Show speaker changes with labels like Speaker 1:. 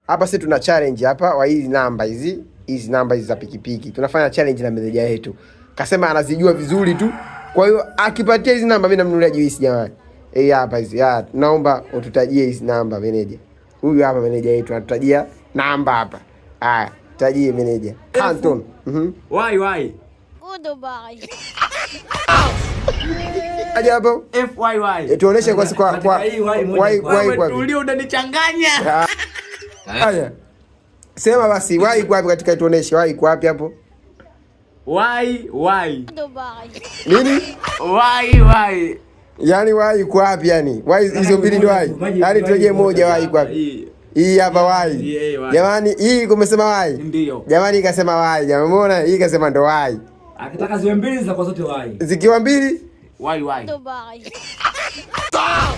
Speaker 1: hapa sisi tuna challenge hapa wa hizi namba hizi za pikipiki. Tunafanya challenge na meneja yetu. Kasema anazijua vizuri tu. Kwa hiyo akipatia hizi namba mimi namnunulia juisi jamani. Hapa hizi. Naomba ututajie hizi namba meneja. Huyu hapa meneja yetu atutajia namba hapa. Haya, tajie meneja. Canton.
Speaker 2: Why.
Speaker 3: Goodbye.
Speaker 1: Aje hapo?
Speaker 2: FYY.
Speaker 1: Tuoneshe kwa
Speaker 2: why. Tulio unanichanganya.
Speaker 1: Haya. Sema basi why iko wapi katika tuoneshe why iko wapi hapo?
Speaker 2: Why.
Speaker 3: Goodbye.
Speaker 1: Nini?
Speaker 2: Why.
Speaker 1: Yaani why iko wapi yani? Why hizo mbili ndio why? Yaani tuje moja why iko wapi? Hii hapa why. Jamani hii kumesema why?
Speaker 2: Ndio.
Speaker 1: Jamani ikasema why. Jamani umeona hii ikasema ndo why.
Speaker 4: Akitaka ziwe mbili za kwa zote why.
Speaker 1: Zikiwa mbili?
Speaker 2: Why.
Speaker 3: Goodbye.
Speaker 5: Stop!